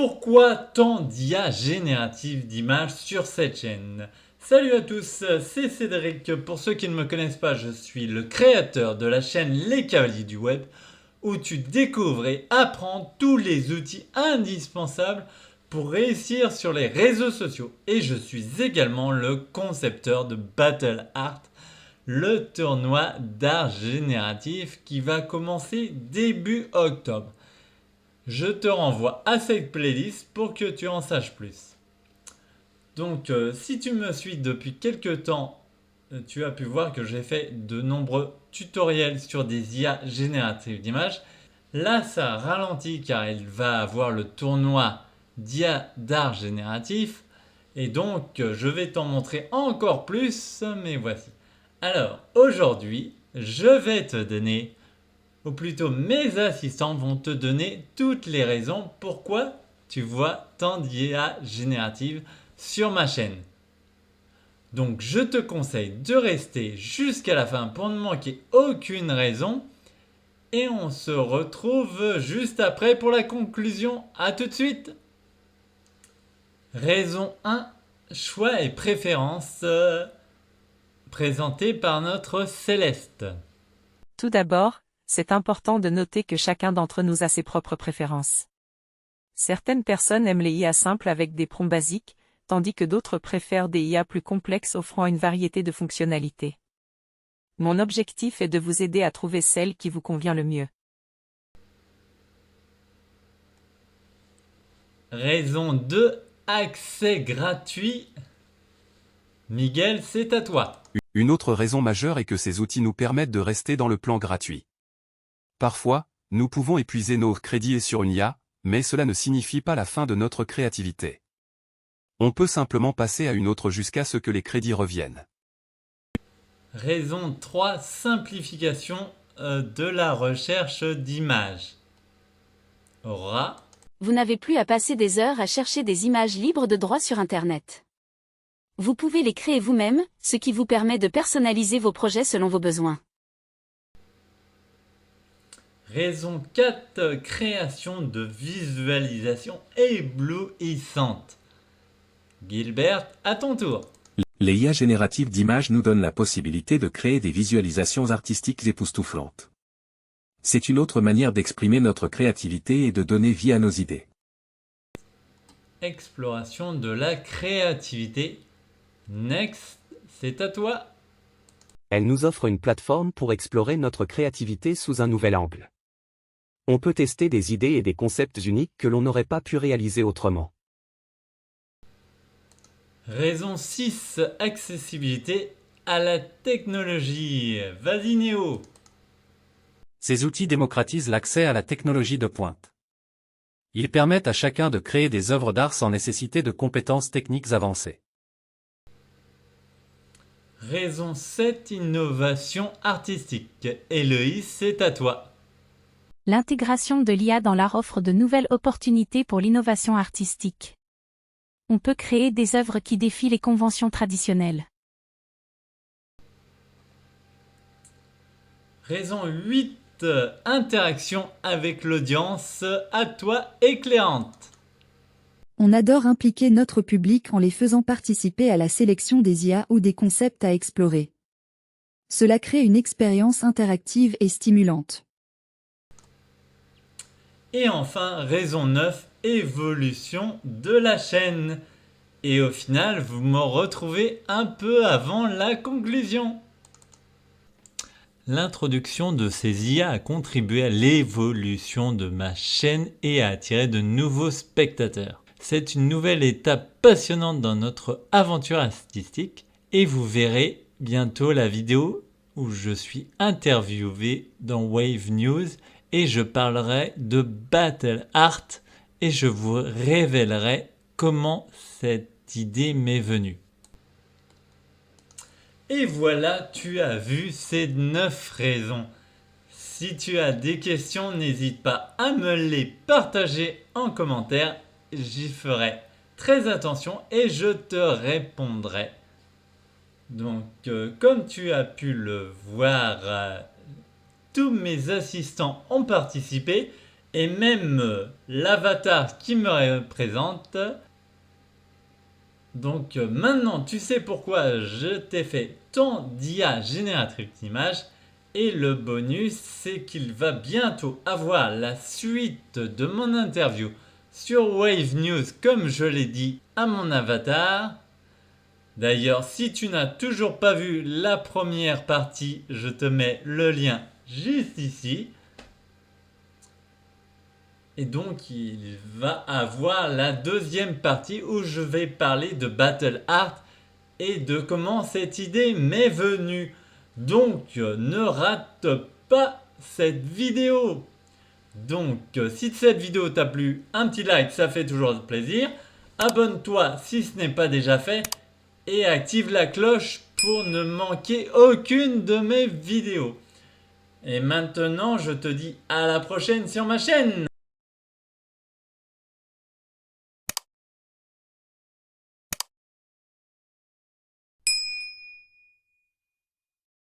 Pourquoi tant d'IA générative d'images sur cette chaîne? Salut à tous, c'est Cédric. Pour ceux qui ne me connaissent pas, je suis le créateur de la chaîne Les Cavaliers du Web, où tu découvres et apprends tous les outils indispensables pour réussir sur les réseaux sociaux. Et je suis également le concepteur de Battle Art, le tournoi d'art génératif qui va commencer début octobre. Je te renvoie à cette playlist pour que tu en saches plus. Donc, si tu me suis depuis quelques temps, tu as pu voir que j'ai fait de nombreux tutoriels sur des IA génératives d'images. Là, ça ralentit car il va avoir le tournoi d'IA d'art génératif. Et donc, je vais t'en montrer encore plus, mais voici. Alors, aujourd'hui, je vais te donner, ou plutôt mes assistants vont te donner toutes les raisons pourquoi tu vois tant d'IA générative sur ma chaîne. Donc je te conseille de rester jusqu'à la fin pour ne manquer aucune raison et on se retrouve juste après pour la conclusion. À tout de suite. Raison 1, choix et préférences présentées par notre Céleste. Tout d'abord, c'est important de noter que chacun d'entre nous a ses propres préférences. Certaines personnes aiment les IA simples avec des prompts basiques, tandis que d'autres préfèrent des IA plus complexes offrant une variété de fonctionnalités. Mon objectif est de vous aider à trouver celle qui vous convient le mieux. Raison 2, accès gratuit. Miguel, c'est à toi. Une autre raison majeure est que ces outils nous permettent de rester dans le plan gratuit. Parfois, nous pouvons épuiser nos crédits sur une IA, mais cela ne signifie pas la fin de notre créativité. On peut simplement passer à une autre jusqu'à ce que les crédits reviennent. Raison 3, simplification de la recherche d'images. Aura. Vous n'avez plus à passer des heures à chercher des images libres de droit sur Internet. Vous pouvez les créer vous-même, ce qui vous permet de personnaliser vos projets selon vos besoins. Raison 4, création de visualisation éblouissante. Gilbert, à ton tour. Les IA génératives d'images nous donnent la possibilité de créer des visualisations artistiques époustouflantes. C'est une autre manière d'exprimer notre créativité et de donner vie à nos idées. Exploration de la créativité. Next, c'est à toi. Elle nous offre une plateforme pour explorer notre créativité sous un nouvel angle. On peut tester des idées et des concepts uniques que l'on n'aurait pas pu réaliser autrement. Raison 6, accessibilité à la technologie. Vas-y Néo. Ces outils démocratisent l'accès à la technologie de pointe. Ils permettent à chacun de créer des œuvres d'art sans nécessiter de compétences techniques avancées. Raison 7, innovation artistique. Héloïse, c'est à toi. L'intégration de l'IA dans l'art offre de nouvelles opportunités pour l'innovation artistique. On peut créer des œuvres qui défient les conventions traditionnelles. Raison 8, interaction avec l'audience. À toi, éclairante. On adore impliquer notre public en les faisant participer à la sélection des IA ou des concepts à explorer. Cela crée une expérience interactive et stimulante. Et enfin, raison 9, évolution de la chaîne. Et au final, vous me retrouvez un peu avant la conclusion. L'introduction de ces IA a contribué à l'évolution de ma chaîne et a attiré de nouveaux spectateurs. C'est une nouvelle étape passionnante dans notre aventure artistique et vous verrez bientôt la vidéo où je suis interviewé dans Wave News et je parlerai de Battle Art et je vous révélerai comment cette idée m'est venue. Et voilà, tu as vu ces 9 raisons. Si tu as des questions, n'hésite pas à me les partager en commentaire. J'y ferai très attention et je te répondrai. Donc, comme tu as pu le voir, tous mes assistants ont participé et même l'avatar qui me représente. Donc maintenant tu sais pourquoi je t'ai fait tant d'IA génératrice d'images. Et le bonus, c'est qu'il va bientôt avoir la suite de mon interview sur Wave News, comme je l'ai dit à mon avatar. D'ailleurs, si tu n'as toujours pas vu la première partie, je te mets le lien juste ici. Et donc, il va avoir la deuxième partie où je vais parler de Battle Art et de comment cette idée m'est venue. Donc, ne rate pas cette vidéo. Donc, si cette vidéo t'a plu, un petit like, ça fait toujours plaisir. Abonne-toi si ce n'est pas déjà fait. Et active la cloche pour ne manquer aucune de mes vidéos. Et maintenant, je te dis à la prochaine sur ma chaîne.